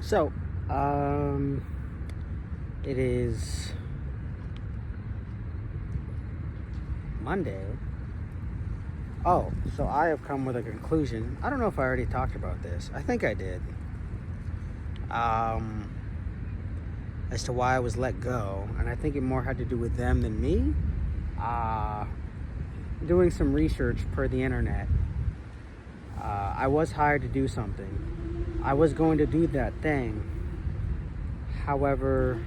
So, it is Monday. Oh, so I have come with a conclusion. I don't know if I already talked about this. I think I did. As to why I was let go, and I think it more had to do with them than me. Doing some research per the internet. I was hired to do something. I was going to do that thing. However,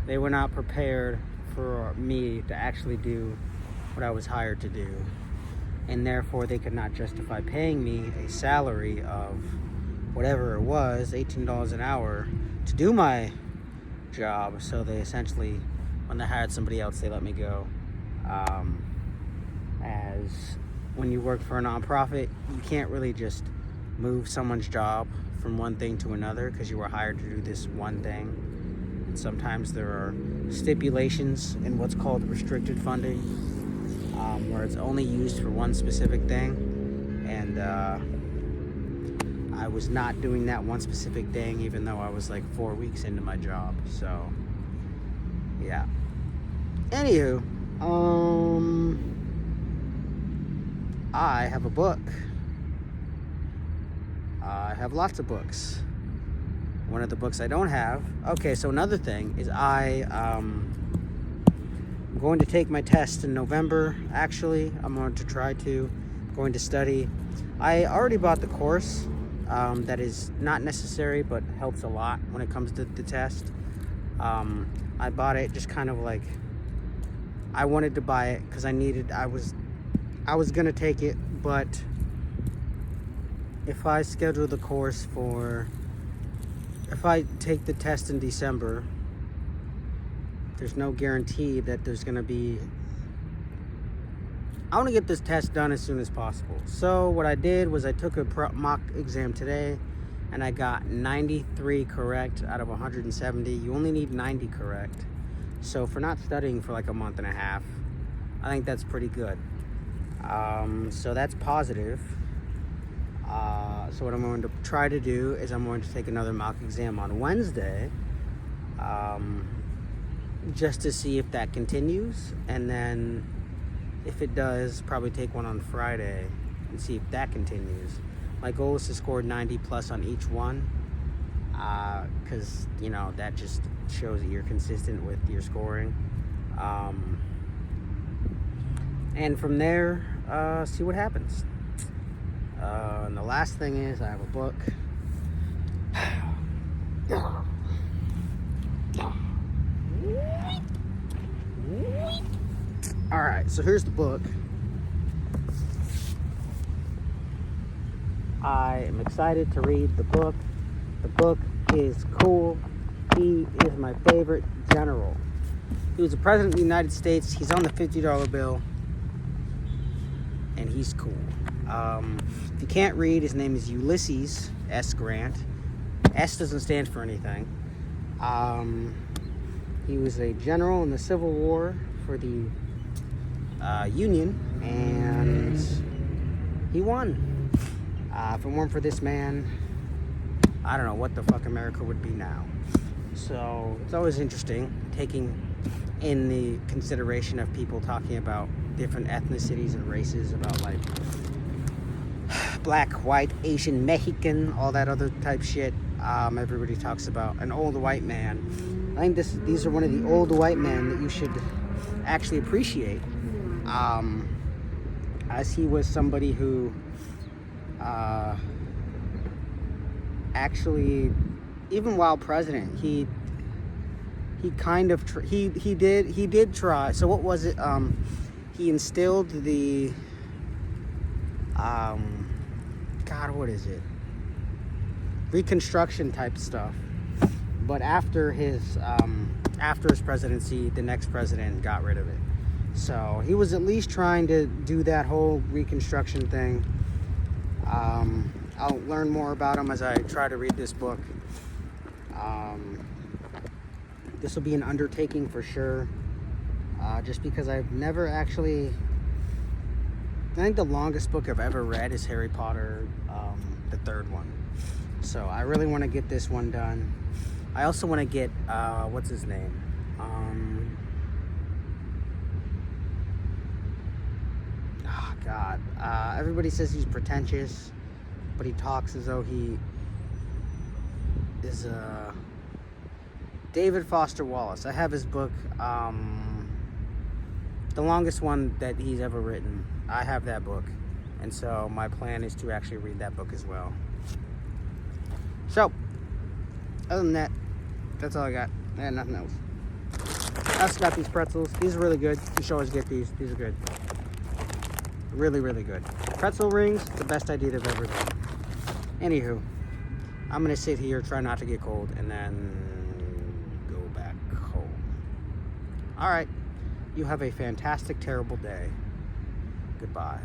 they were not prepared for me to actually do what I was hired to do. And therefore, they could not justify paying me a salary of whatever it was, $18 an hour, to do my job. So they essentially, when they hired somebody else, they let me go. As when you work for a nonprofit, you can't really just move someone's job from one thing to another because you were hired to do this one thing. And sometimes there are stipulations in what's called restricted funding, where it's only used for one specific thing. And I was not doing that one specific thing, even though I was like 4 weeks into my job. So, yeah. Anywho, I have a book. I have lots of books. One of the books I don't have. Okay, so another thing is I'm going to take my test in November. Actually, I'm going to study. I already bought the course. That is not necessary, but helps a lot when it comes to the test. I bought it just kind of like, I wanted to buy it because I was gonna take it, but if I schedule the course if I take the test in December, there's no guarantee that there's gonna be, I want to get this test done as soon as possible. So what I did was I took a mock exam today, and I got 93 correct out of 170. You only need 90 correct. So for not studying for like a month and a half, I think that's pretty good. So that's positive. So what I'm going to try to do is I'm going to take another mock exam on Wednesday, just to see if that continues, and then if it does, probably take one on Friday and see if that continues. My goal is to score 90 plus on each one, because that just shows that you're consistent with your scoring, and from there see what happens. And the last thing is I have a book. Alright, so here's the book. I am excited to read the book. The book is cool. He is my favorite general. He was the president of the United States. He's on the $50 bill. And he's cool. If you can't read, his name is Ulysses S. Grant. S doesn't stand for anything. He was a general in the Civil War for the Union, and he won. If it weren't for this man, I don't know what the fuck America would be now. So it's always interesting taking in the consideration of people talking about different ethnicities and races, about like black, white, Asian, Mexican, all that other type shit. Everybody talks about an old white man. I think these are one of the old white men that you should actually appreciate, as he was somebody who actually, even while president, he kind of he did try. So what was it? He instilled the God, what is it? Reconstruction type stuff. But after his presidency, the next president got rid of it. So he was at least trying to do that whole Reconstruction thing. I'll learn more about him as I try to read this book. This will be an undertaking for sure, just because I've never actually, I think the longest book I've ever read is Harry Potter, the third one. So I really want to get this one done. I also want to get, what's his name? Oh God. Everybody says he's pretentious, but he talks as though he is David Foster Wallace. I have his book, the longest one that he's ever written. I have that book. And so my plan is to actually read that book as well. So, other than that, that's all I got. I had nothing else. I also got these pretzels. These are really good. You should always get these. These are good. Really, really good. Pretzel rings, the best idea they've ever done. Anywho, I'm going to sit here, try not to get cold, and then go back home. All right. You have a fantastic, terrible day. Goodbye.